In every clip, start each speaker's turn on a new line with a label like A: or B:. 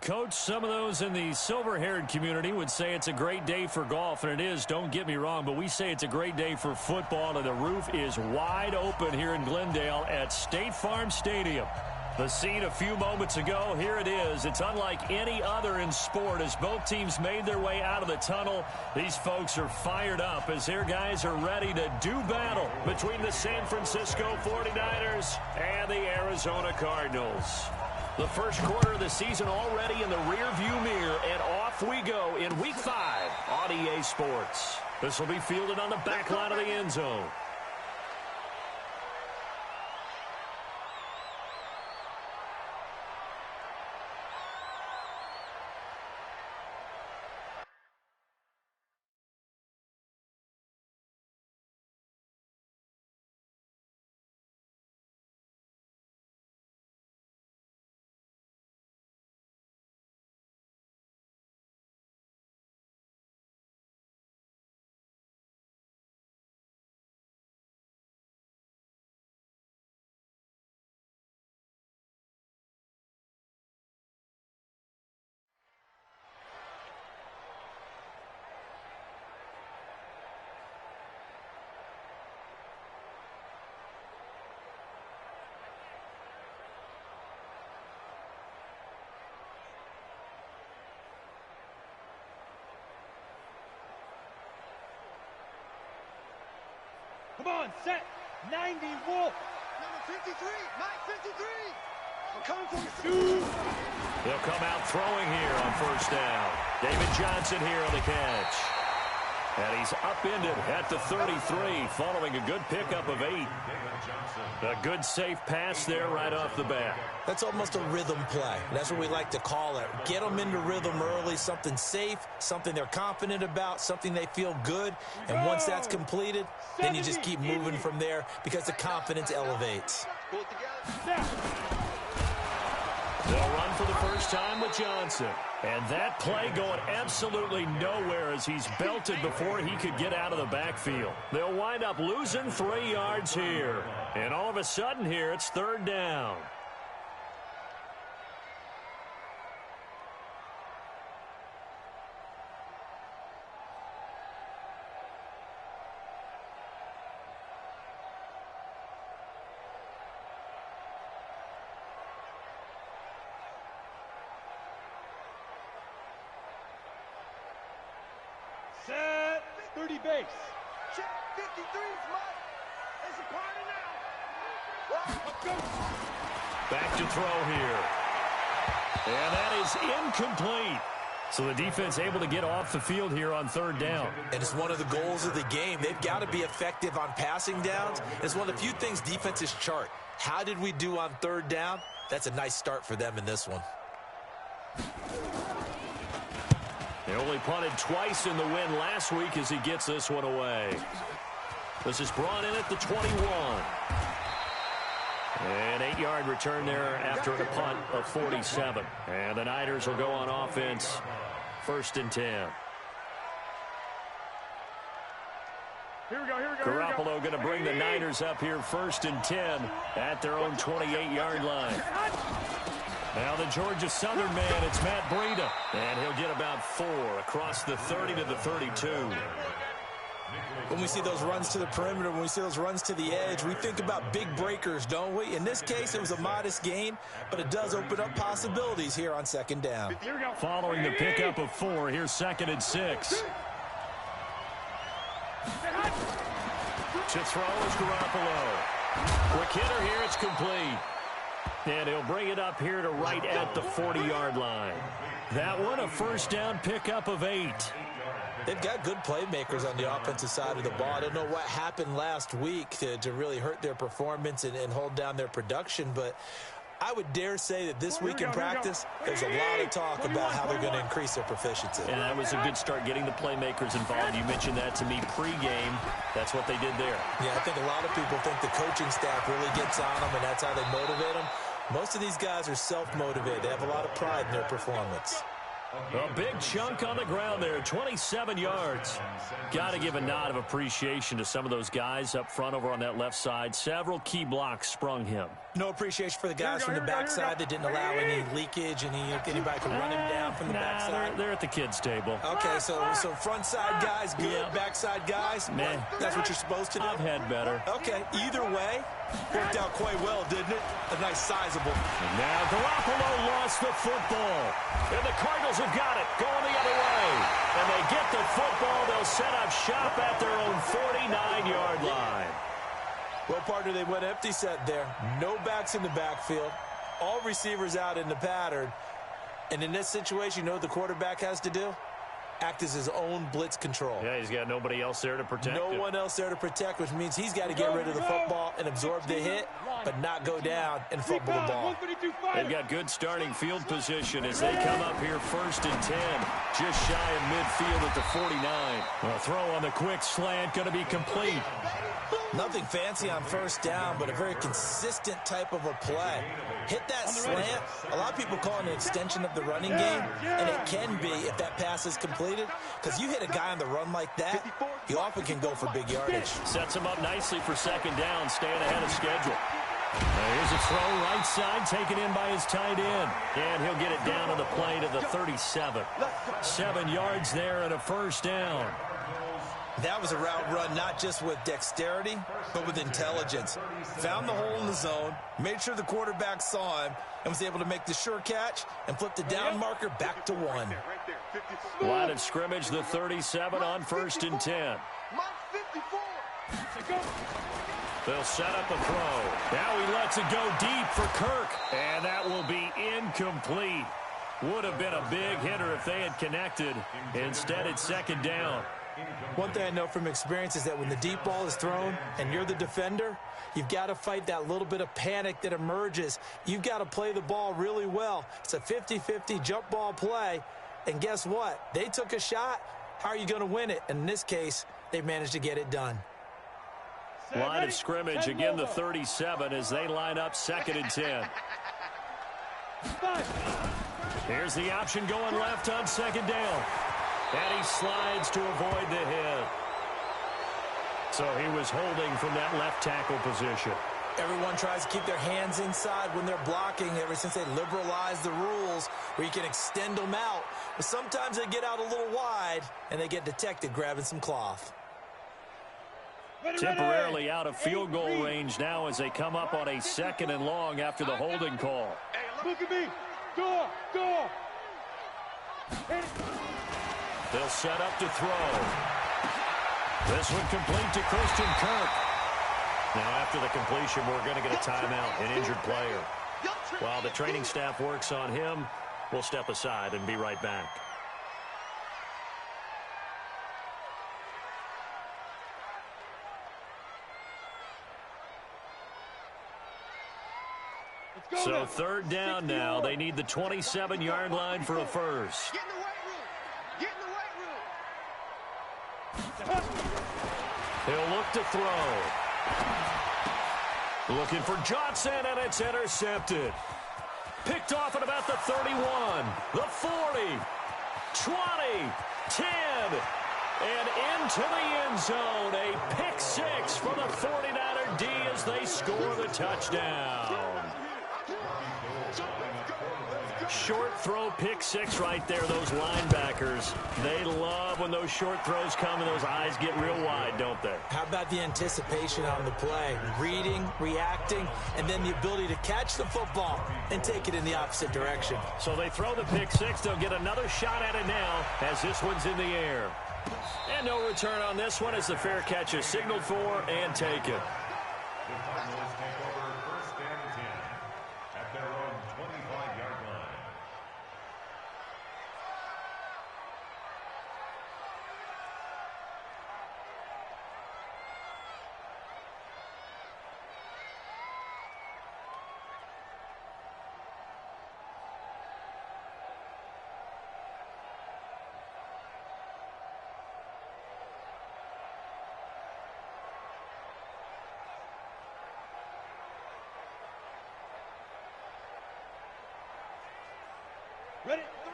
A: Coach, some of those in the silver-haired community would say it's a great day for golf, and it is, don't get me wrong, but we say it's a great day for football, and the roof is wide open here in Glendale at State Farm Stadium. The scene a few moments ago, here it is. It's unlike any other in sport as both teams made their way out of the tunnel. These folks are fired up as their guys are ready to do battle between the San Francisco 49ers and the Arizona Cardinals. The first quarter of the season already in the rearview mirror, and off we go in Week 5 on EA Sports. This will be fielded on the back line of the end zone.
B: Come on, set. 90, Wolf. Number 53, Mike 53. I'm coming for you.
A: They'll come out throwing here on first down. David Johnson here on the catch. And he's upended at the 33 following a good pickup of 8. A good safe pass there right off the bat.
C: That's almost a rhythm play. That's what we like to call it. Get them into rhythm early, something safe, something they're confident about, something they feel good. And once that's completed, then you just keep moving from there because the confidence elevates.
A: They'll run for the first time with Johnson. And that play going absolutely nowhere as he's belted before he could get out of the backfield. They'll wind up losing 3 yards here. And all of a sudden here, it's third down.
B: Set. 30 base.
D: Check 53's Mike. It's a party now.
B: Let's go.
A: Back to throw here. And that is incomplete. So the defense able to get off the field here on third down.
C: And it's one of the goals of the game. They've got to be effective on passing downs. It's one of the few things defenses chart. How did we do on third down? That's a nice start for them in this one.
A: They only punted twice in the win last week as he gets this one away. This is brought in at the 21. An 8-yard return there after a punt of 47. And the Niners will go on offense, 1st and 10.
B: Here we go.
A: Garoppolo going to bring the Niners up here 1st and 10 at their own 28-yard line. Now the Georgia Southern man, it's Matt Breida. And he'll get about 4 across the 30 to the 32.
C: When we see those runs to the perimeter, when we see those runs to the edge, we think about big breakers, don't we? In this case, it was a modest gain, but it does open up possibilities here on second down.
A: Following the pickup of 4, here's 2nd and 6. To throw is Garoppolo. Quick hitter here, it's complete. And he'll bring it up here to right at the 40-yard line. That one, a first down pickup of 8.
C: They've got good playmakers on the offensive side of the ball. I don't know what happened last week to really hurt their performance and hold down their production, but I would dare say that this week in practice, there's a lot of talk about how they're going to increase their proficiency.
A: And that was a good start getting the playmakers involved. You mentioned that to me pregame. That's what they did there.
C: Yeah, I think a lot of people think the coaching staff really gets on them, and that's how they motivate them. Most of these guys are self-motivated. They have a lot of pride in their performance.
A: A big chunk on the ground there, 27 yards. Got to give a nod of appreciation to some of those guys up front over on that left side. Several key blocks sprung him.
C: No appreciation for the guys from the backside that didn't allow any leakage, anybody could run him down from the backside.
A: They're at the kids' table.
C: Okay, so front side guys good, backside guys,
A: man,
C: that's what you're supposed to do.
A: I've had better.
C: Okay, either way, worked out quite well, didn't it? A nice sizable.
A: And now Garoppolo lost the football. And the Cardinals have got it, going the other way. And they get the football. They'll set up shop at their own 49-yard line.
C: Well, partner, they went empty set there. No backs in the backfield. All receivers out in the pattern. And in this situation, you know what the quarterback has to do? Act as his own blitz control.
A: Yeah, he's got nobody else there to protect him.
C: No one else there to protect, which means he's got to get rid of the football and absorb the hit, but not go down and fumble the ball.
A: They've got good starting field position as they come up here 1st and 10, just shy of midfield at the 49. A throw on the quick slant going to be complete.
C: Nothing fancy on first down, but a very consistent type of a play. Hit that slant. A lot of people call it an extension of the running game, and it can be if that pass is completed, because you hit a guy on the run like that, he often can go for big yardage.
A: Sets him up nicely for 2nd down, staying ahead of schedule. Here's a throw right side, taken in by his tight end. And he'll get it down on the play to the 37. 7 yards there and a 1st down.
C: That was a route run not just with dexterity, but with intelligence. Found the hole in the zone, made sure the quarterback saw him, and was able to make the sure catch and flip the down marker back to 1.
A: Line of scrimmage, the 37 on 1st and 10. They'll set up a throw. Now he lets it go deep for Kirk, and that will be incomplete. Would have been a big hitter if they had connected. Instead, it's 2nd down.
C: One thing I know from experience is that when the deep ball is thrown and you're the defender, you've got to fight that little bit of panic that emerges. You've got to play the ball really well. It's a 50-50 jump ball play, and guess what? They took a shot. How are you going to win it? And in this case, they managed to get it done.
A: Line of scrimmage, again the 37 as they line up 2nd and 10. Here's the option going left on 2nd down. And he slides to avoid the hit. So he was holding from that left tackle position.
C: Everyone tries to keep their hands inside when they're blocking ever since they liberalized the rules where you can extend them out. But sometimes they get out a little wide and they get detected grabbing some cloth.
A: Temporarily out of field goal range now as they come up on a 2nd and long after the holding call.
B: Look at me. Door.
A: They'll set up to throw. This one complete to Christian Kirk. Now after the completion, we're going to get a timeout, an injured player. While the training staff works on him, we'll step aside and be right back. So 3rd down now. They need the 27-yard line for a first.
D: Get in the weight room. Get in the weight room.
A: He'll look to throw. Looking for Johnson, and it's intercepted. Picked off at about the 31, the 40, 20, 10, and into the end zone. A pick 6 for the 49er D as they score the touchdown. Short throw, pick 6 right there, those linebackers. They love when those short throws come and those eyes get real wide, don't they?
C: How about the anticipation on the play? Reading, reacting, and then the ability to catch the football and take it in the opposite direction.
A: So they throw the pick 6. They'll get another shot at it now as this one's in the air. And no return on this one as the fair catch is signaled for and taken.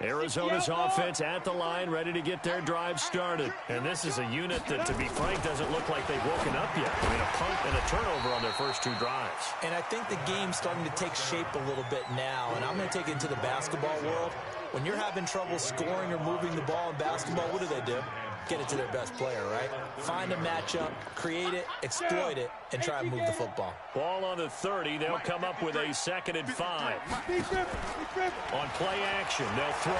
A: Arizona's offense at the line, ready to get their drive started. And this is a unit that, to be frank, doesn't look like they've woken up yet. I mean, a punt and a turnover on their first two drives.
C: And I think the game's starting to take shape a little bit now. And I'm going to take it into the basketball world. When you're having trouble scoring or moving the ball in basketball, what do? Get it to their best player, right? Find a matchup, create it, exploit it, and try and move the football.
A: Ball on the 30. They'll come up with a 2nd and 5. On play action, they'll throw.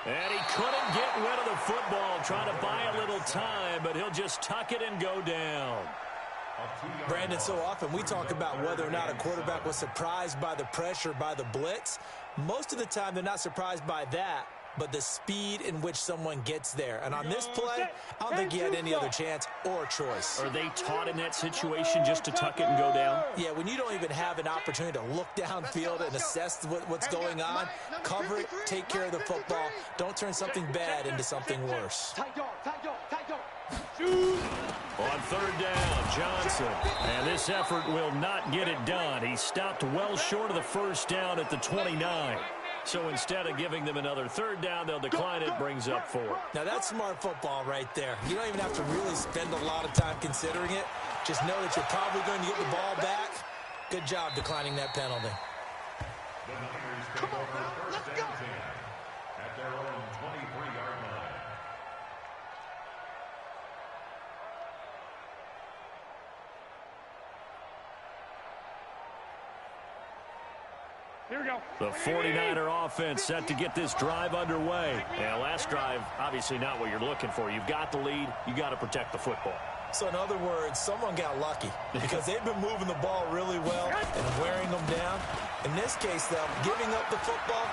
A: And he couldn't get rid of the football, trying to buy a little time, but he'll just tuck it and go down.
C: Brandon, so often we talk about whether or not a quarterback was surprised by the pressure, by the blitz. Most of the time, they're not surprised by that, but the speed in which someone gets there. And on this play, I don't think he had any other chance or choice.
A: Are they taught in that situation just to tuck it and go down?
C: Yeah, when you don't even have an opportunity to look downfield and assess what's going on, cover it, take care of the football. Don't turn something bad into something worse.
A: On 3rd down, Johnson. And this effort will not get it done. He stopped well short of the 1st down at the 29. So instead of giving them another 3rd down, they'll decline it, brings up 4.
C: Now that's smart football right there. You don't even have to really spend a lot of time considering it. Just know that you're probably going to get the ball back. Good job declining that penalty.
B: Come on, now, let's go.
E: At their own 23-yard line.
D: Here we go.
A: The 49er offense set to get this drive underway. And last drive, obviously not what you're looking for. You've got the lead. You got to protect the football.
C: So in other words, someone got lucky because they've been moving the ball really well and wearing them down. In this case, though, giving up the football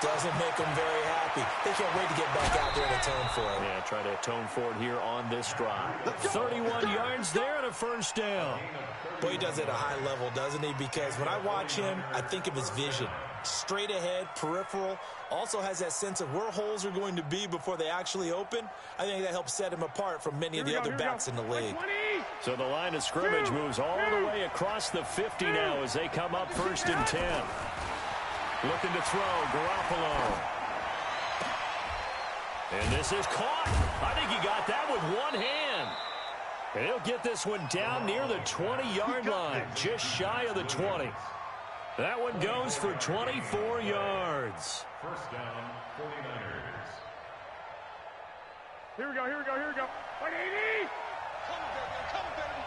C: doesn't make them very happy. They can't wait to get back out there and atone for it.
A: Yeah, try to atone for it here on this drive. 31 yards there and a 1st down.
C: Boy, he does it at a high level, doesn't he? Because when I watch him, I think of his vision. Straight ahead, peripheral, also has that sense of where holes are going to be before they actually open. I think that helps set him apart from many of the other backs in the league.
A: So the line of scrimmage moves all the way across the 50 now as they come up 1st and 10. Looking to throw, Garoppolo. And this is caught. I think he got that with one hand. And he'll get this one down near the 20-yard line, just shy of the 20. That one goes for 24 yards.
E: 1st down, 49ers.
D: Here we go. 180.
B: Come on, baby.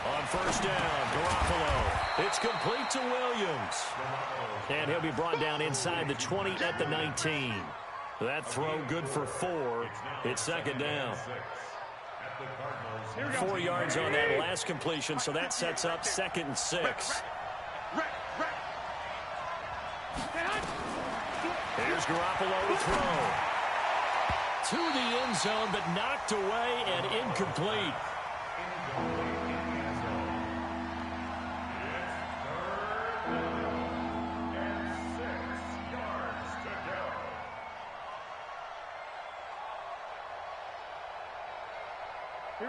A: On 1st down, Garoppolo. It's complete to Williams. And he'll be brought down inside the 20 at the 19. That throw good for 4. It's 2nd down. 4 yards on that last completion, so that sets up 2nd and 6. Here's Garoppolo to throw. To the end zone, but knocked away and incomplete.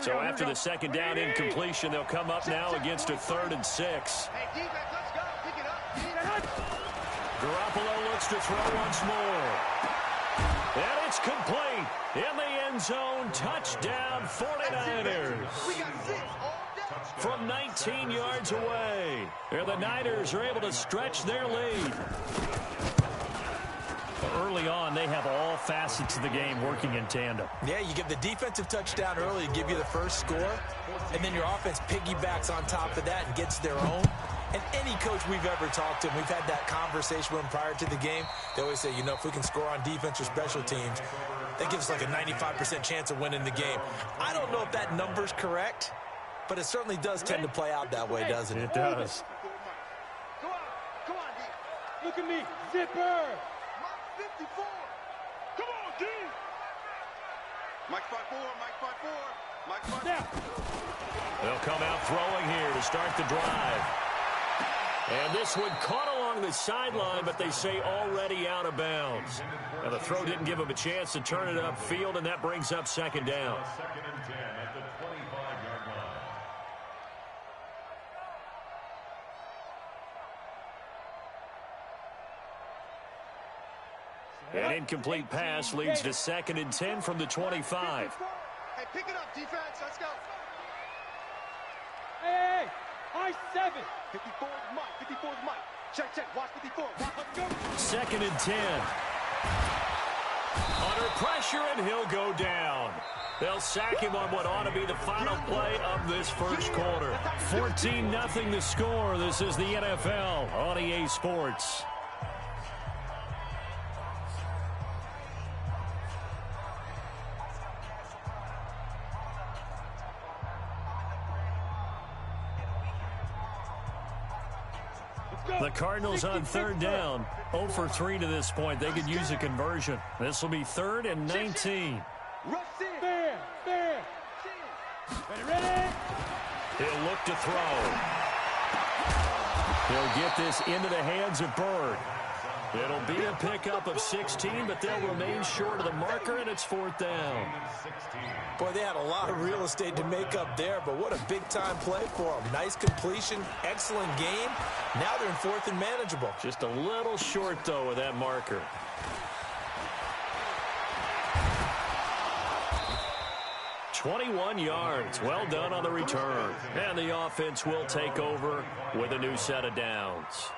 A: So after the 2nd down incompletion, they'll come up now against a 3rd and 6.
B: Hey, defense, let's go. Pick it up.
A: Garoppolo looks to throw once more. And it's complete. In the end zone, touchdown 49ers.
B: We got 6 all day.
A: From 19 yards away. And the Niners are able to stretch their lead. Early on, they have all facets of the game working in tandem.
C: Yeah, you get the defensive touchdown early to give you the first score, and then your offense piggybacks on top of that and gets their own. And any coach we've ever talked to, and we've had that conversation with them prior to the game, they always say, you know, if we can score on defense or special teams, that gives us like a 95% chance of winning the game. I don't know if that number's correct, but it certainly does tend to play out that way, doesn't it?
A: It does.
B: Come on, D.
D: Look at me. Zipper.
B: 54.
D: Come on, D.
B: Mike 5-4, Mike 5-4, Mike 5-4.
D: Now.
A: They'll come out throwing here to start the drive. And this one caught along the sideline, but they say already out of bounds. Now the throw didn't give him a chance to turn it upfield, and that brings up second down.
E: Second and 10 at the 25-yard line.
A: An incomplete pass leads to second and 10 from the 25.
B: Hey, pick it up, defense. Let's go.
D: Hey, high 7.
B: 54 is Mike. 54 is Mike. Check, check. Watch 54. Watch, let's go.
A: Second and 10. Under pressure, and he'll go down. They'll sack him on what ought to be the final play of this first quarter. 14-0 the score. This is the NFL on EA Sports. The Cardinals on third down, 0 for 3 to this point. They could use a conversion. This will be 3rd and 19.
D: Fair. Ready?
A: He'll look to throw. He'll get this into the hands of Bird. It'll be a pickup of 16, but they'll remain short of the marker, and it's 4th down.
C: Boy, they had a lot of real estate to make up there, but what a big-time play for them. Nice completion, excellent game. Now they're in 4th and manageable.
A: Just a little short, though, of that marker. "21 yards. Well done on the return. And the offense will take over with a new set of downs.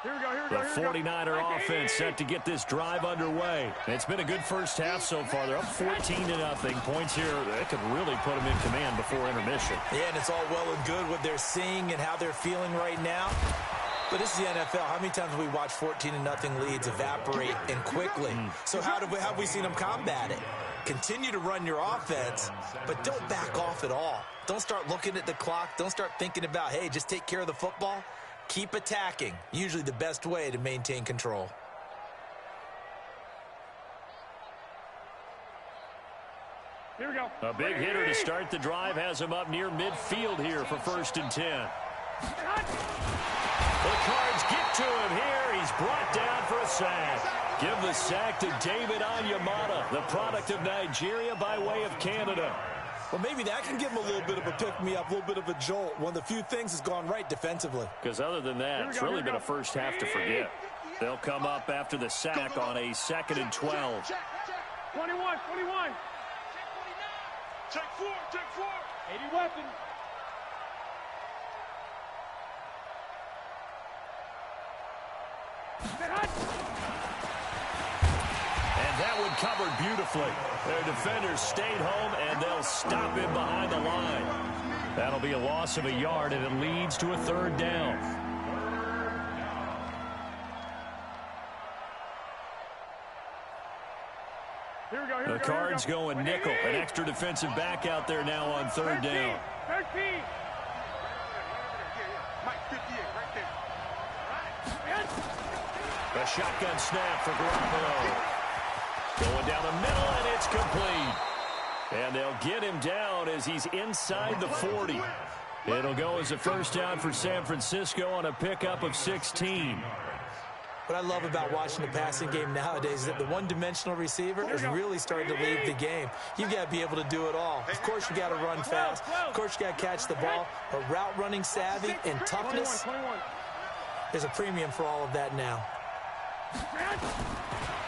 D: Here we go.
A: The 49er offense set to get this drive underway. It's been a good first half so far. They're up 14-0. Points here, that could really put them in command before intermission.
C: Yeah, and it's all well and good what they're seeing and how they're feeling right now. But this is the NFL. How many times have we watched 14-0 leads evaporate and quickly? So how have we seen them combat it? Continue to run your offense, but don't back off at all. Don't start looking at the clock. Don't start thinking about, hey, just take care of the football. Keep attacking. Usually the best way to maintain control.
D: Here we go.
A: A big hitter to start the drive has him up near midfield here for 1st and 10. The Cards get to him here. He's brought down for a sack. Give the sack to David Onyemata, the product of Nigeria by way of Canada.
C: Well, maybe that can give him a little bit of a pick-me-up, a little bit of a jolt. One of the few things that's gone right defensively.
A: Because other than that, it's really been a first half to forget. They'll come up after the sack on a 2nd and 12.
D: 21.
B: Check 4.
D: 80 weapons.
A: And that one covered beautifully. Their defenders stayed home, and they'll stop him behind the line. That'll be a loss of a yard, and it leads to a 3rd down.
D: Here we go.
A: The Cards going nickel. An extra defensive back out there now on 3rd down.
D: 13.
B: Mike, 58, right there.
A: A shotgun snap for Garoppolo. Going down the middle, and it's complete. And they'll get him down as he's inside the 40. It'll go as a 1st down for San Francisco on a pickup of 16.
C: What I love about watching the passing game nowadays is that the one-dimensional receiver is really starting to leave the game. You've got to be able to do it all. Of course, you got to run fast. Of course, you got to catch the ball. But route running savvy and toughness,
D: 21.
C: there's a premium for all of that now.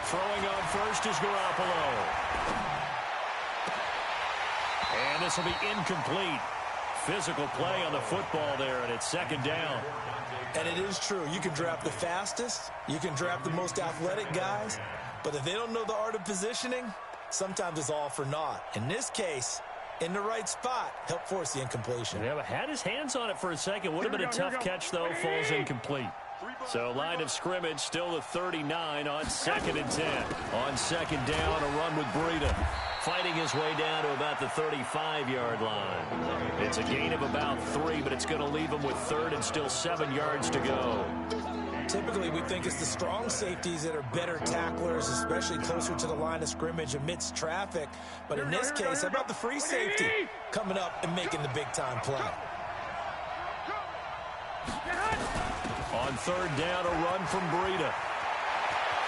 A: Throwing on first is Garoppolo. And this will be incomplete. Physical play on the football there, and it's 2nd down.
C: And it is true. You can draft the fastest. You can draft the most athletic guys. But if they don't know the art of positioning, sometimes it's all for naught. In this case, in the right spot, help force the incompletion.
A: Yeah, but had his hands on it for a second. Would have been a tough catch, though. Falls incomplete. So line of scrimmage still the 39 on 2nd and 10. On 2nd down, a run with Breida. Fighting his way down to about the 35-yard line. It's a gain of about 3, but it's going to leave him with 3rd and still 7 yards to go.
C: Typically, we think it's the strong safeties that are better tacklers, especially closer to the line of scrimmage amidst traffic. But in this case, how about the free safety coming up and making the big-time play?
A: on third down, a run from Breida.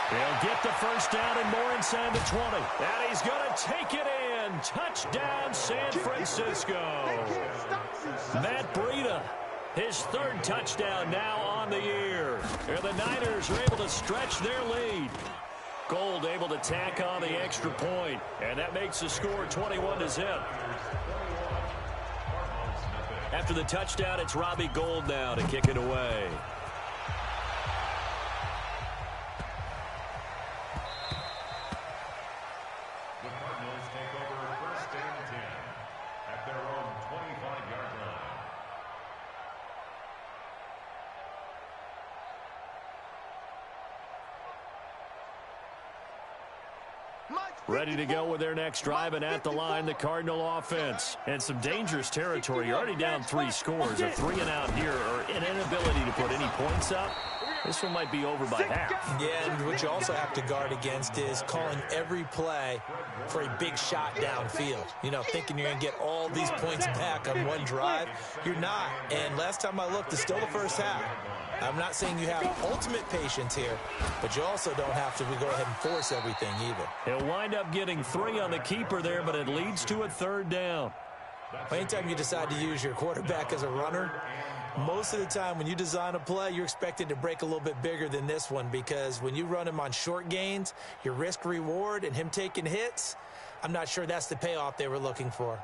A: He'll get the first down and more inside the 20. And he's going to take it in. Touchdown, San Francisco. Matt Breida, his third touchdown now on the year. And the Niners are able to stretch their lead. Gold able to tack on the extra point. And that makes the score 21-0. After the touchdown, it's Robbie Gould now to kick it away. Ready to go with their next drive, and at the line, the Cardinal offense. And some dangerous territory. You're already down 3 scores. A 3-and-out here, or an inability to put any points up. This one might be over by half.
C: Yeah, and what you also have to guard against is calling every play for a big shot downfield. You know, thinking you're going to get all these points back on one drive. You're not. And last time I looked, it's still the first half. I'm not saying you have ultimate patience here, but you also don't have to go ahead and force everything either.
A: He'll wind up getting 3 on the keeper there, but it leads to a third down.
C: Anytime you decide to use your quarterback as a runner, most of the time when you design a play, you're expected to break a little bit bigger than this one, because when you run him on short gains, your risk-reward and him taking hits, I'm not sure that's the payoff they were looking for.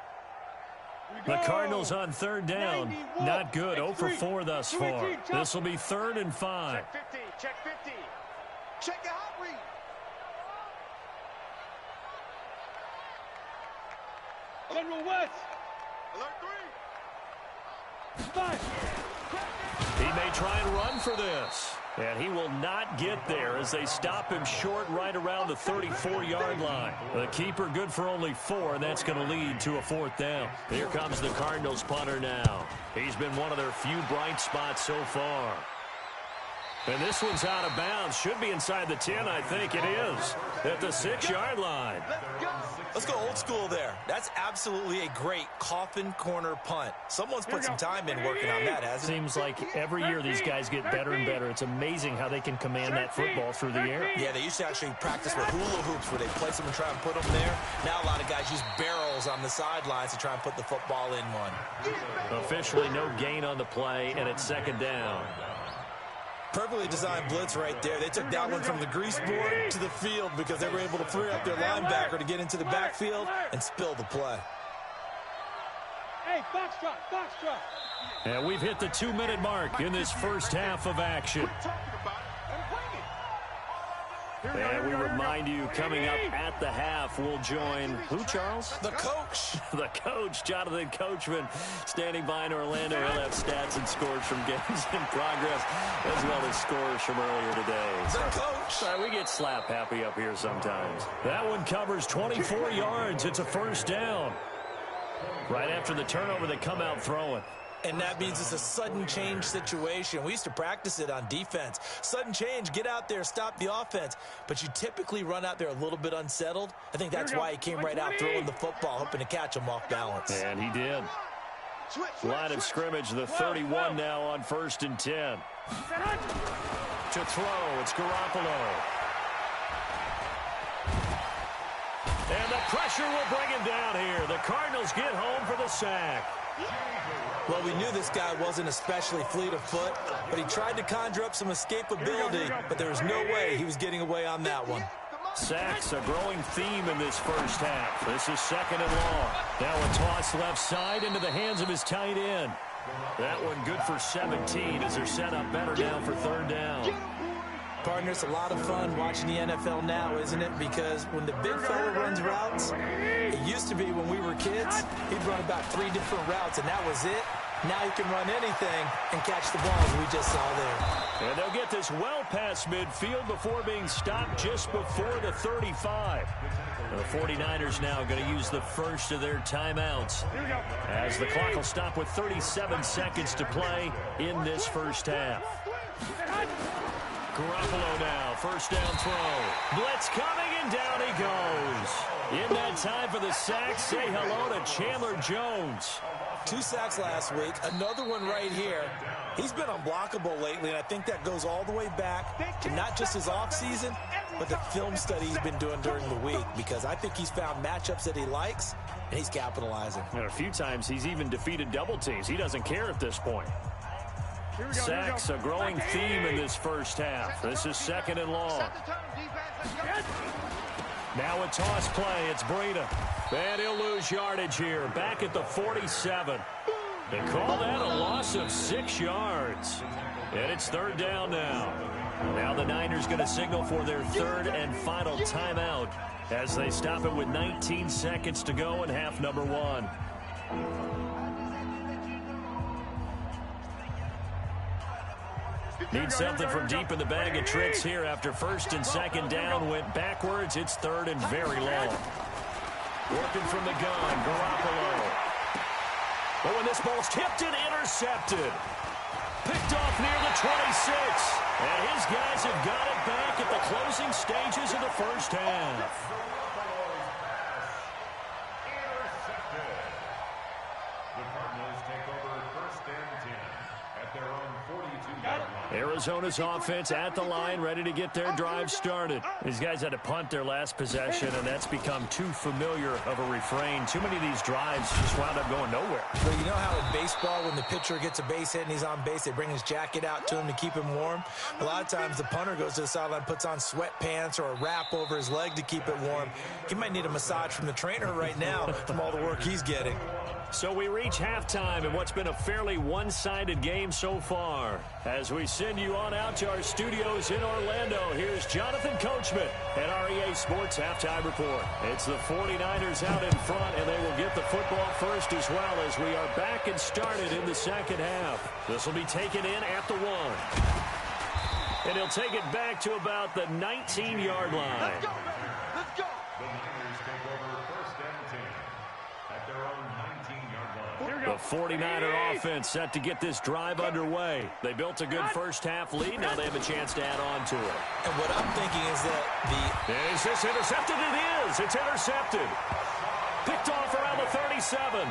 A: The Cardinals on third down. Not good. 0 for 4 thus far. This will be 3rd and 5.
B: Check 50. Check 50. Check the hot read.
D: General West.
B: Alert 3.
D: Spot.
A: He may try and run for this. And he will not get there as they stop him short right around the 34-yard line. The keeper good for only 4, and that's going to lead to a 4th down. Here comes the Cardinals punter now. He's been one of their few bright spots so far. And this one's out of bounds. Should be inside the 10, I think it is. At the 6-yard line.
C: Let's go old school there. That's absolutely a great coffin corner punt. Someone's put some time in working on that, hasn't it?
A: Seems like every year these guys get better and better. It's amazing how they can command that football through the air.
C: Yeah, they used to actually practice with hula hoops where they place them and try and put them there. Now a lot of guys use barrels on the sidelines to try and put the football in one.
A: Officially no gain on the play, and it's 2nd down.
C: Perfectly designed blitz right there. They took that one from the grease board to the field because they were able to free up their linebacker to get into the backfield and spill the play.
D: Hey, box drop.
A: And we've hit the 2-minute mark in this first half of action. And we remind you, coming up at the half, we'll join who, Charles?
C: The coach.
A: The coach, Jonathan Coachman, standing by in Orlando. He'll have stats and scores from games in progress, as well as scores from earlier today.
C: The coach.
A: Sorry, we get slap happy up here sometimes. That one covers 24 yards. It's a 1st down. Right after the turnover, they come out throwing.
C: And that means it's a sudden change situation. We used to practice it on defense. Sudden change, get out there, stop the offense. But you typically run out there a little bit unsettled. I think that's why he came right out throwing the football, hoping to catch him off balance.
A: And he did. Line of scrimmage, the 31 now on 1st and 10. To throw, it's Garoppolo. And the pressure will bring him down here. The Cardinals get home for the sack.
C: Well, we knew this guy wasn't especially fleet of foot, but he tried to conjure up some escapability, but there was no way he was getting away on that one.
A: Sacks, a growing theme in this first half. This is 2nd and long. Now a toss left side into the hands of his tight end. That one good for 17 as they're set up better now for 3rd down.
C: Partner, it's a lot of fun watching the NFL now, isn't it? Because when the big fella runs routes, it used to be when we were kids, he'd run about 3 different routes, and that was it. Now he can run anything and catch the ball, as we just saw there.
A: And they'll get this well past midfield before being stopped just before the 35. The 49ers now going to use the first of their timeouts, as the clock will stop with 37 seconds to play in this first half. Garoppolo now, 1st down throw. Blitz coming, and down he goes. In that time for the sack, say hello to Chandler Jones.
C: 2 sacks last week, another one right here. He's been unblockable lately, and I think that goes all the way back to not just his offseason, but the film study he's been doing during the week, because I think he's found matchups that he likes, and he's capitalizing.
A: And a few times he's even defeated double teams. He doesn't care at this point. Sacks, a growing theme in this first half. This is 2nd and long. Now a toss play. It's Breida. And he'll lose yardage here. Back at the 47. They call that a loss of 6 yards. And it's 3rd down now. Now the Niners going to signal for their 3rd and final timeout as they stop it with 19 seconds to go in half number 1. Need something from deep in the bag of tricks here after 1st and 2nd down went backwards. It's 3rd and very long. Working from the gun, Garoppolo. But when this ball's tipped and intercepted. Picked off near the 26. And his guys have got it back at the closing stages of the first half.
E: The Cardinals take over 1st and 10 at their own 42-yard line.
A: Arizona's offense at the line, ready to get their drive started. These guys had to punt their last possession, and that's become too familiar of a refrain. Too many of these drives just wound up going nowhere.
C: But you know how in baseball, when the pitcher gets a base hit and he's on base, they bring his jacket out to him to keep him warm? A lot of times the punter goes to the sideline, puts on sweatpants or a wrap over his leg to keep it warm. He might need a massage from the trainer right now from all the work he's getting.
A: So we reach halftime in what's been a fairly one-sided game so far. As we send you on out to our studios in Orlando, here's Jonathan Coachman at REA Sports Halftime Report. It's the 49ers out in front, and they will get the football first as well as we are back and started in the second half. This will be taken in at the 1. And he'll take it back to about the 19-yard line.
B: Let's go, baby. Let's go.
E: The Niners take over 1st and 10 at their own 19-yard line.
A: The 49er offense set to get this drive underway. They built a good first half lead. Now they have a chance to add on to it.
C: And what I'm thinking is that
A: Is this intercepted? It is. It's intercepted. Picked off around the 37.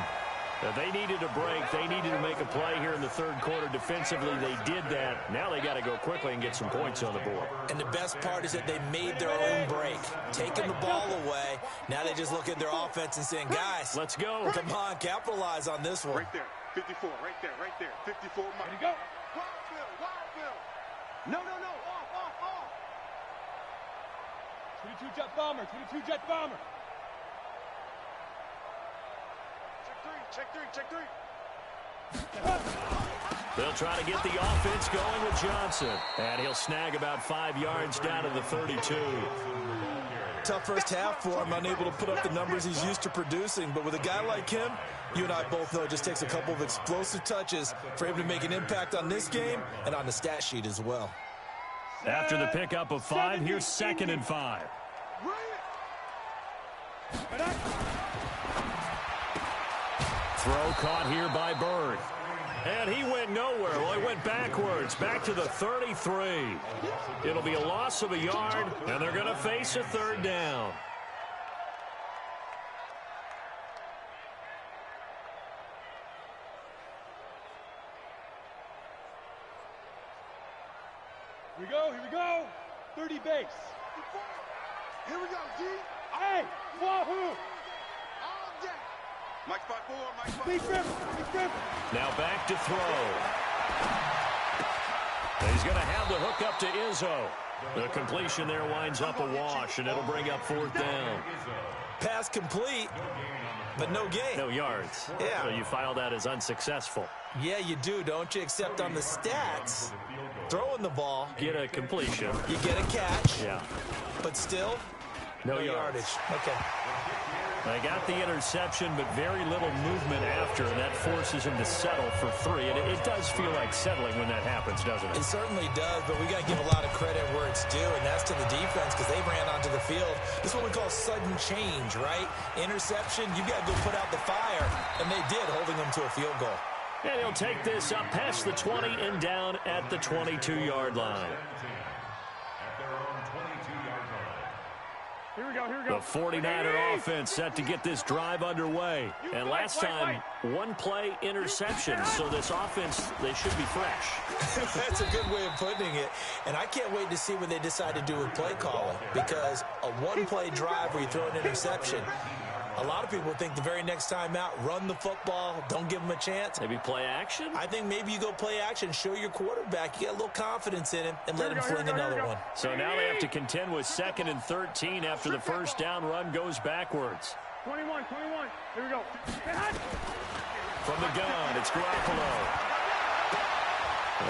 A: They needed a break. They needed to make a play here in the 3rd quarter. Defensively, they did that. Now they got to go quickly and get some points on the board.
C: And the best part is that they made their own break, taking the ball away. Now they just look at their offense and saying, guys,
A: let's go.
C: Come on, capitalize on this one.
B: Right there. 54. Right there. Right there. 54.
D: Ready to go.
B: Wild Bill. No. Off.
D: 22 jet bomber. 22 jet bomber.
B: Check three.
A: They'll try to get the offense going with Johnson. And he'll snag about 5 yards down to the 32.
C: Tough first half for him, unable to put up the numbers he's used to producing. But with a guy like him, you and I both know it just takes a couple of explosive touches for him to make an impact on this game and on the stat sheet as well.
A: After the pickup of 5, here's 2nd and 5. Throw caught here by Bird. And he went nowhere. Well, he went backwards, back to the 33. It'll be a loss of a yard, and they're going to face a 3rd down.
D: Here we go. 30 base.
B: Here we go, G.
D: Hey, wahoo.
B: All day. Mike 5-4.
D: Big rip.
A: Now back to throw. He's going to have the hook up to Izzo. The completion there winds up a wash, and it'll bring up 4th down.
C: Pass complete, but no gain.
A: No yards.
C: Yeah.
A: So you file that as unsuccessful.
C: Yeah, you do, don't you? Except on the stats, throwing the ball,
A: Get a completion.
C: you get a catch,
A: Yeah.
C: but still,
A: No
C: no
A: yardage.
C: yardage. Okay.
A: They got the interception, but very little movement after, and that forces him to settle for 3. And it does feel like settling when that happens, doesn't it?
C: It certainly does, but we got to give a lot of credit where it's due, and that's to the defense because they ran onto the field. This is what we call sudden change, right? Interception, you got to go put out the fire, and they did, holding them to a field goal.
A: And he'll take this up past the 20 and down at the 22-yard line.
E: At their own 22-yard line.
D: Here we go, here we go.
A: The 49er offense set to get this drive underway. And last time, one play interception. So this offense, they should be fresh.
C: That's a good way of putting it. And I can't wait to see what they decide to do with play calling, because a one-play drive where you throw an interception, a lot of people think the very next time out, run the football, don't give them a chance.
A: Maybe play action?
C: I think maybe you go play action, show your quarterback, you get a little confidence in him, and let him fling another one.
A: So now they have to contend with 2nd and 13 after the first down run goes backwards.
D: 21. Here we go.
A: From the gun, it's Garoppolo.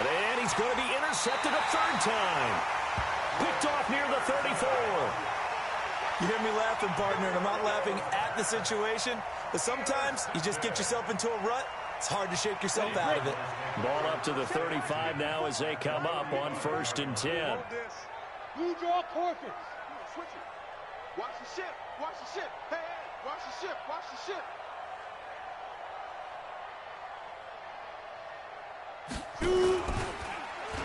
A: And he's going to be intercepted a third time. Picked off near the 34.
C: You hear me laughing, partner, and I'm not laughing at the situation, but sometimes you just get yourself into a rut. It's hard to shake yourself out of it.
A: Ball up to the 35 now as they come up on 1st and 10.
D: Blue draw Corkers.
B: Switch it. Watch the ship. Watch the ship. Hey, watch the ship. Watch the ship.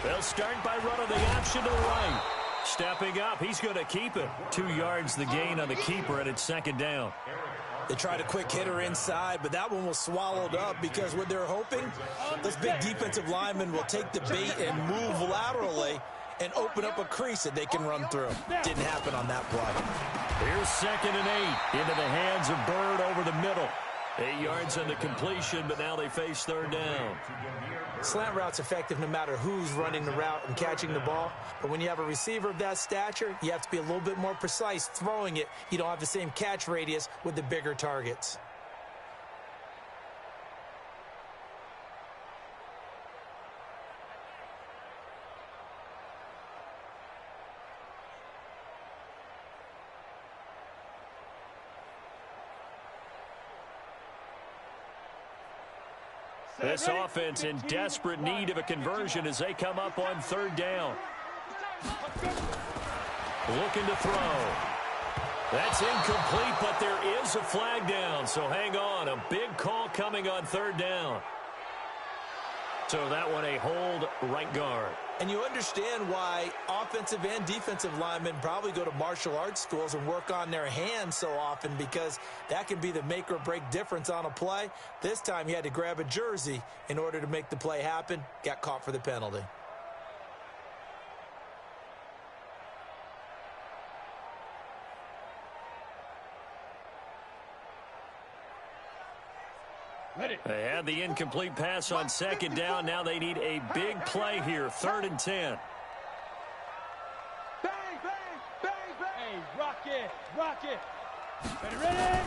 A: They'll start by running the option to the right. Stepping up, he's going to keep it. 2 yards the gain on the keeper, and it's 2nd down.
C: They tried a quick hitter inside, but that one was swallowed up because what they're hoping, those big defensive linemen will take the bait and move laterally and open up a crease that they can run through. Didn't happen on that play.
A: Here's 2nd and 8 into the hands of Bird over the middle. 8 yards on the completion, but now they face 3rd down.
C: Slant route's effective no matter who's running the route and catching the ball. But when you have a receiver of that stature, you have to be a little bit more precise throwing it. You don't have the same catch radius with the bigger targets.
A: This offense in desperate need of a conversion as they come up on 3rd down. Looking to throw. That's incomplete, but there is a flag down, so hang on. A big call coming on 3rd down. So that one a hold right guard.
C: And you understand why offensive and defensive linemen probably go to martial arts schools and work on their hands so often, because that can be the make or break difference on a play. This time he had to grab a jersey in order to make the play happen. Got caught for the penalty.
A: They had the incomplete pass on 2nd down. Now they need a big play here. 3rd and 10.
B: Bang, bang, bang, bang.
D: Hey, rock it. Ready?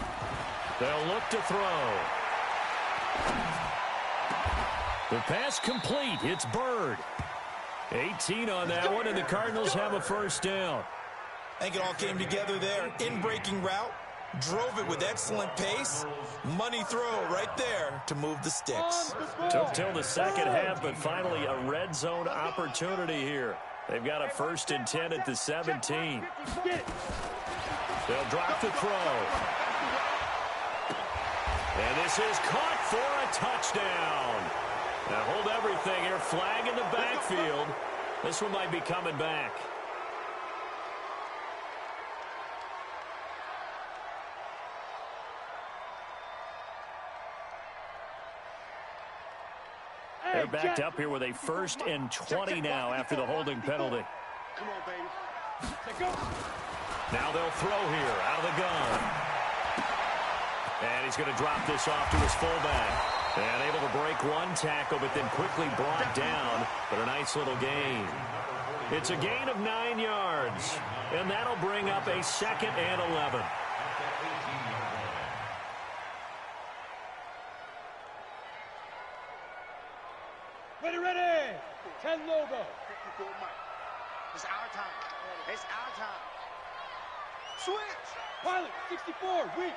A: They'll look to throw. The pass complete. It's Bird. 18 on that one, and the Cardinals have a 1st down.
C: I think it all came together there. In-breaking route. Drove it with excellent pace. Money throw right there to move the sticks.
A: Took till the 2nd half, but finally a red zone opportunity here. They've got a 1st and 10 at the 17. They'll drop the throw. And this is caught for a touchdown. Now hold everything here. Flag in the backfield. This one might be coming back. They're backed up here with a 1st and 20 now after the holding penalty.
B: Come on, baby.
A: Now they'll throw here out of the gun. And he's going to drop this off to his fullback. And able to break one tackle, but then quickly brought down. But a nice little gain. It's a gain of 9 yards. And that'll bring up a 2nd and 11.
D: Ready. 10 logo.
B: 54 Mike. It's our time. It's our time. Switch.
D: Pilot, 64, weak.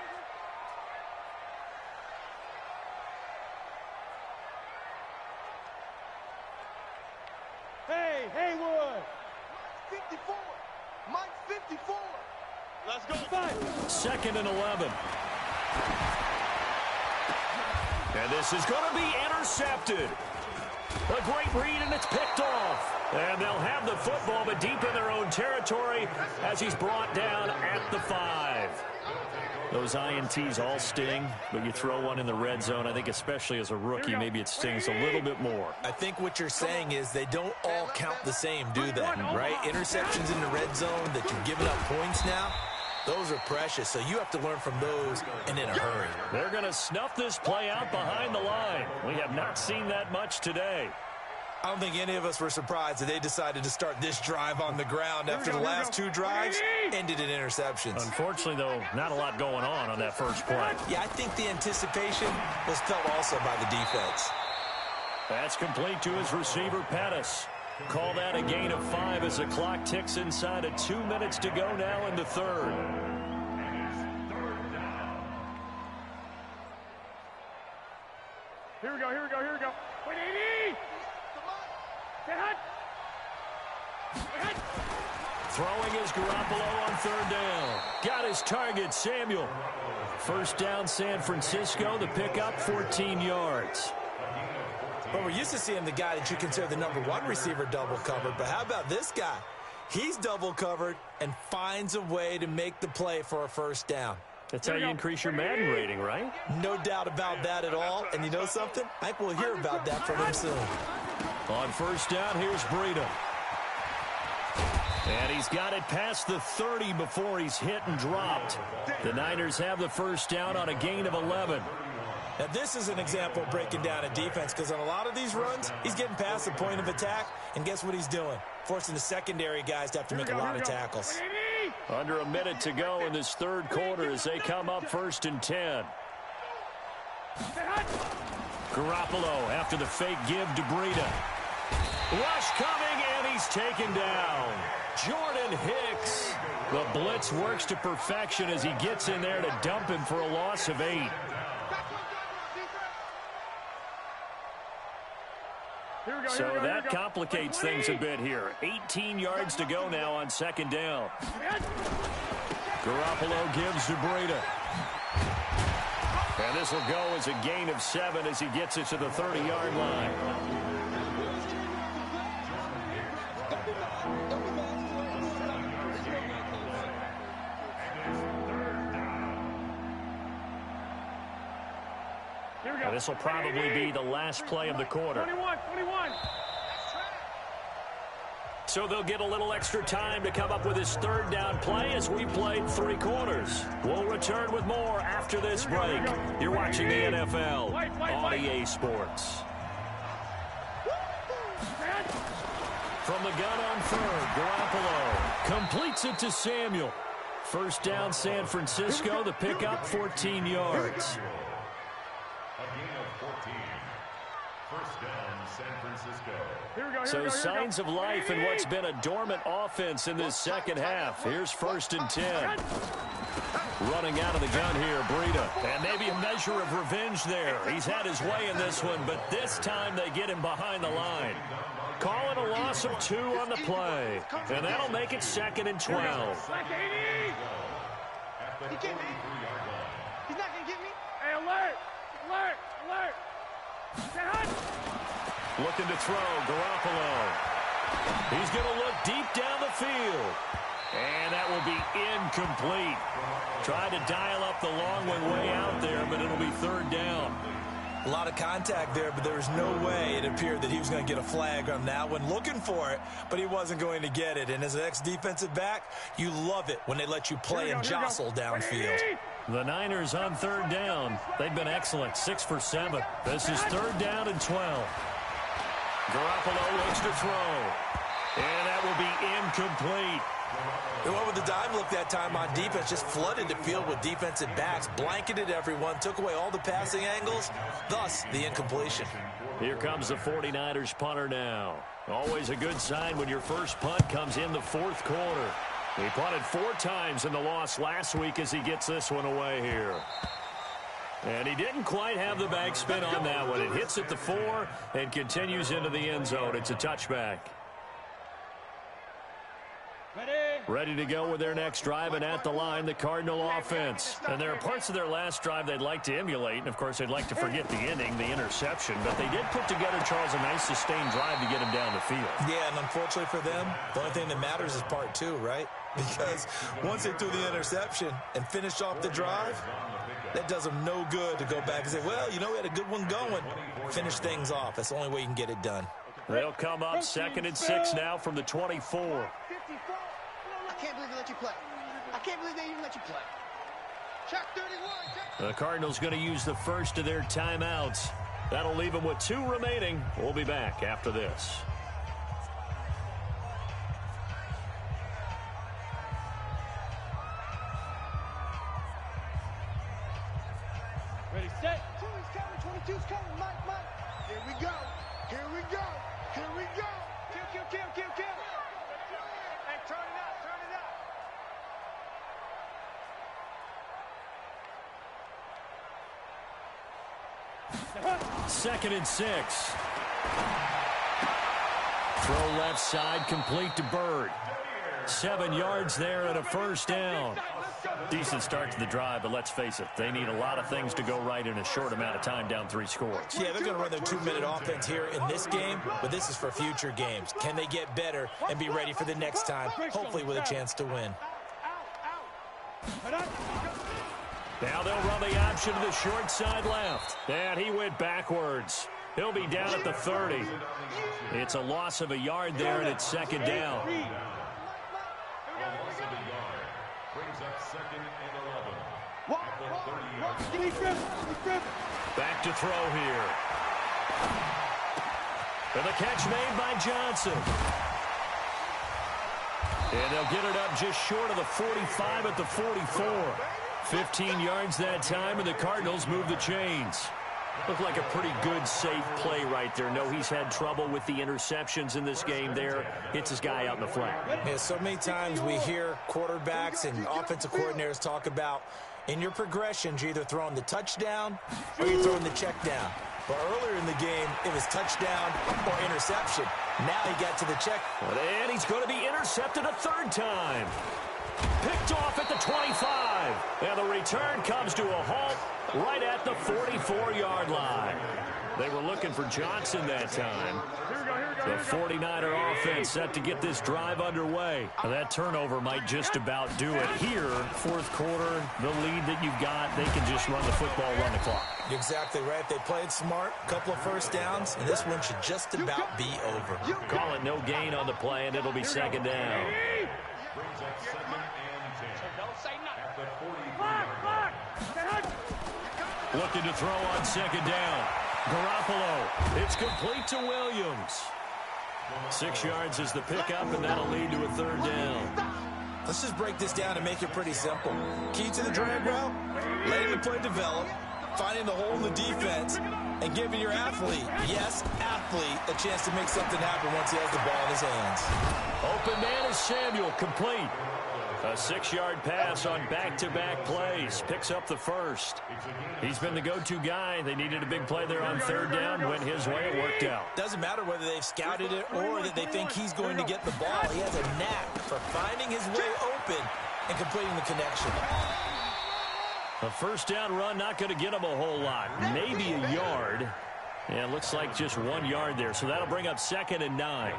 D: Hey, Haywood.
B: 54. Mike 54.
D: Let's go. 5.
A: 2nd and 11. And this is going to be intercepted. A great read, and it's picked off. And they'll have the football, but deep in their own territory as he's brought down at the 5. Those INTs all sting, but you throw one in the red zone, I think especially as a rookie, maybe it stings a little bit more.
C: I think what you're saying is they don't all count the same, do they? Right? Interceptions in the red zone that you're giving up points now, those are precious, so you have to learn from those and in a hurry.
A: They're going to snuff this play out behind the line. We have not seen that much today.
C: I don't think any of us were surprised that they decided to start this drive on the ground after the last 2 drives ended in interceptions.
A: Unfortunately, though, not a lot going on that first play.
C: Yeah, I think the anticipation was felt also by the defense.
A: That's complete to his receiver, Pettis. Call that a gain of 5 as the clock ticks inside of 2 minutes to go now in the third.
D: Here we go, here we go, here we go. Wait, 80! Get hot!
A: Throwing is Garoppolo on third down. Got his target, Samuel. First down, San Francisco. The pickup, 14 yards.
C: Well, we're used to seeing the guy that you consider the #1 receiver double covered, but how about this guy? He's double covered and finds a way to make the play for a first down.
A: That's how you increase your Madden rating, right?
C: No doubt about that at all. And you know something? I think we'll hear about that from him soon.
A: On first down, here's Breida. And he's got it past the 30 before he's hit and dropped. The Niners have the first down on a gain of 11.
C: Now, this is an example of breaking down a defense because on a lot of these runs, he's getting past the point of attack, and guess what he's doing? Forcing the secondary guys to have to make a lot of tackles.
A: Under a minute to go in this third quarter as they come up 1st and 10. Garoppolo after the fake give to Breida. Rush coming, and he's taken down. Jordan Hicks. The blitz works to perfection as he gets in there to dump him for a loss of 8. So that complicates things a bit here. 18 yards to go now on second down. Garoppolo gives to Breida. And this will go as a gain of 7 as he gets it to the 30-yard line. This will probably be the last play of the quarter.
D: 21.
A: So they'll get a little extra time to come up with his third down play as we played 3 quarters. We'll return with more after this break. You're watching the NFL on EA Sports. From the gun on third, Garoppolo completes it to Samuel. First down, San Francisco. The pickup, 14 yards.
E: First down, San Francisco.
A: So signs of life in what's been a dormant offense in this second half. Here's 1st and 10. Running out of the gun here, Breida. And maybe a measure of revenge there. He's had his way in this one, but this time they get him behind the line. Calling a loss of 2 on the play. And that'll make it 2nd and 12.
B: He get me. He's not going to get me.
D: Hey, alert!
A: Looking to throw, Garoppolo. He's going to look deep down the field. And that will be incomplete. Tried to dial up the long one way out there, but it'll be 3rd down.
C: A lot of contact there, but there was no way it appeared that he was going to get a flag on that one. Looking for it, but he wasn't going to get it. And as an ex-defensive back, you love it when they let you play and jostle downfield.
A: The Niners on 3rd down. They've been excellent, 6 for 7. This is 3rd down and 12. Garoppolo looks to throw. And that will be incomplete.
C: They went with the dime look that time on defense, just flooded the field with defensive backs, blanketed everyone, took away all the passing angles, thus the incompletion.
A: Here comes the 49ers punter now. Always a good sign when your first punt comes in the 4th quarter. He punted 4 times in the loss last week as he gets this one away here. And he didn't quite have the backspin on that one. It hits at the 4 and continues into the end zone. It's a touchback.
D: Ready?
A: Ready to go with their next drive, and at the line, the Cardinal offense. And there are parts of their last drive they'd like to emulate, and of course they'd like to forget the ending, the interception, but they did put together, Charles, a nice sustained drive to get him down the field.
C: Yeah, and unfortunately for them, the only thing that matters is part two, right? Because once they threw the interception and finished off the drive, that does them no good to go back and say, well, you know, we had a good one going. Finish things off. That's the only way you can get it done.
A: They'll come up 2nd and 6 now from the 24.
B: I can't believe they let you play. I can't believe they even let you play. Check 31.
A: The Cardinals going to use the first of their timeouts. That'll leave them with 2 remaining. We'll be back after this.
B: Ready, set. 2's coming, 22's coming. Mike. Here we go. Here we go. Here we go. Kill. Hey, turn it up.
A: 2nd and 6. Throw left side, complete to Bird. 7 yards there and a first down. Decent start to the drive, but let's face it, they need a lot of things to go right in a short amount of time, down 3 scores.
C: Yeah, they're going to run their 2-minute offense here in this game, but this is for future games. Can they get better and be ready for the next time, hopefully with a chance to win?
A: Now they'll run the option to the short side left. And he went backwards. He'll be down at the 30. It's a loss of a yard there, and it's 2nd down.
E: Brings up 2nd and 11.
A: Back to throw here. And the catch made by Johnson. And they'll get it up just short of the 45 at the 44. 15 yards that time, and the Cardinals move the chains. Looked like a pretty good, safe play right there. No, he's had trouble with the interceptions in this game there. Hits his guy out in the flat.
C: Yeah, so many times we hear quarterbacks and offensive coordinators talk about in your progressions, you're either throwing the touchdown or you're throwing the check down. But earlier in the game, it was touchdown or interception. Now he got to the check.
A: And he's going to be intercepted a 3rd time. Picked off at the 25. And the return comes to a halt right at the 44-yard line. They were looking for Johnson that time. The 49er offense set to get this drive underway. That turnover might just about do it here. 4th quarter, the lead that you've got, they can just run the football, run the clock.
C: You're exactly right. They played smart, a couple of first downs, and this one should just about be over.
A: Call it no gain on the play, and it'll be 2nd down.
E: Brings up 2nd and 10. Don't say nothing. At the 43-yard line.
A: Looking to throw on 2nd down. Garoppolo. It's complete to Williams. 6 yards is the pickup, and that'll lead to a 3rd down.
C: Let's just break this down and make it pretty simple. Key to the drag route, letting the play develop, finding the hole in the defense, and giving your athlete, yes, athlete, a chance to make something happen once he has the ball in his hands.
A: Open man is Samuel, complete. A 6-yard pass on back-to-back plays. Picks up the first. He's been the go-to guy. They needed a big play there on 3rd down. Went his way. It worked out.
C: Doesn't matter whether they've scouted it or that they think he's going to get the ball. He has a knack for finding his way open and completing the connection.
A: A 1st down run, not going to get him a whole lot. Maybe a yard. Yeah, it looks like just 1 yard there. So that'll bring up 2nd and 9.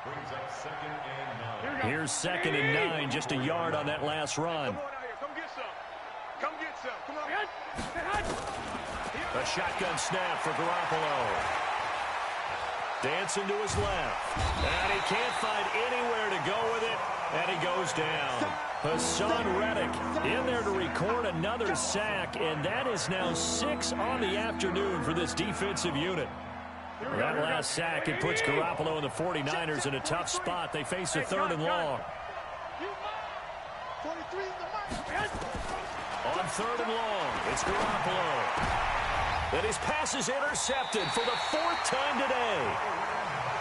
E: Brings up 2nd and 9.
A: Here's 2nd and 9, just a yard on that last run.
B: Come get some. Come get some. Come on.
A: A shotgun snap for Garoppolo. Dancing to his left. And he can't find anywhere to go with it. And he goes down. Hassan Reddick in there to record another sack. And that is now 6 on the afternoon for this defensive unit. That last sack, it puts Garoppolo and the 49ers in a tough spot. They face a 3rd and long. On 3rd and long, it's Garoppolo. And his pass is intercepted for the 4th time today.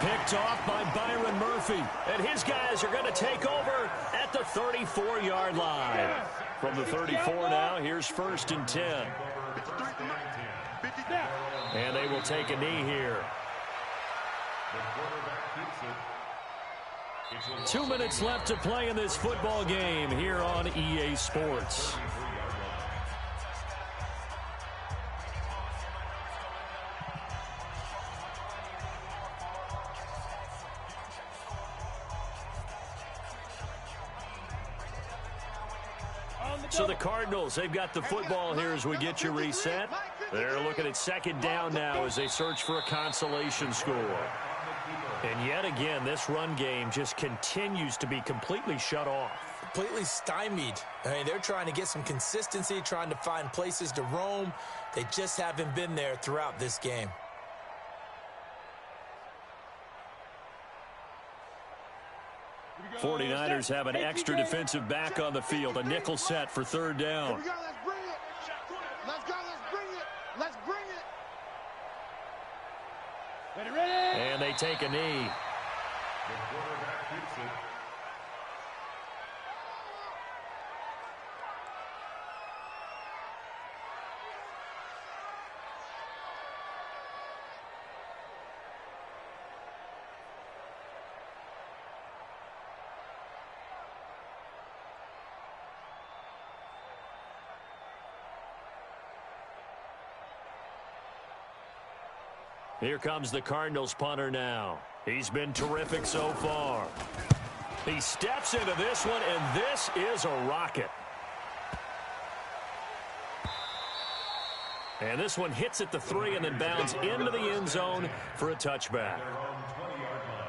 A: Picked off by Byron Murphy. And his guys are going to take over at the 34-yard line. From the 34 now, here's 1st and 10. And they will take a knee here.
E: The quarterback keeps it.
A: 2 minutes left to play in this football game here on EA Sports. So the Cardinals, they've got the football here as we get you reset. They're looking at second down now as they search for a consolation score. And yet again, this run game just continues to be completely shut off.
C: Completely stymied. I mean, they're trying to get some consistency, trying to find places to roam. They just haven't been there throughout this game.
A: '49ers have an extra defensive back on the field. A nickel set for third down.
B: Here we go, let's bring it. Let's go, let's bring it. Let's bring it.
D: Ready.
A: And they take a knee.
E: The quarterback keeps it.
A: Here comes the Cardinals punter now. He's been terrific so far. He steps into this one, and this is a rocket. And this one hits at the 3 and then bounds into the end zone for a touchback.
E: Their own 20-yard line.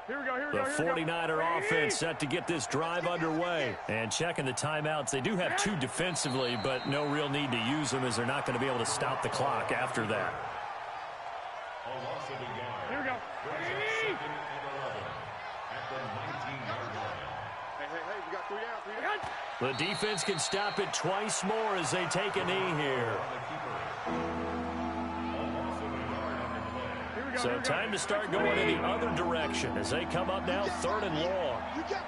D: Here we go.
A: The 49er offense set to get this drive underway. And checking the timeouts, they do have 2 defensively, but no real need to use them as they're not going to be able to stop the clock after that.
E: A loss of a yard.
D: Here we go.
E: Brings up 2nd and 11 at the 19-yard line.
B: Hey, we got 3 down, 3 down.
A: The defense can stop it twice more as they take a knee here.
E: On the keeper. A loss of a yard on the play.
A: So time to start going in the other direction as they come up now 3rd and long.
B: You got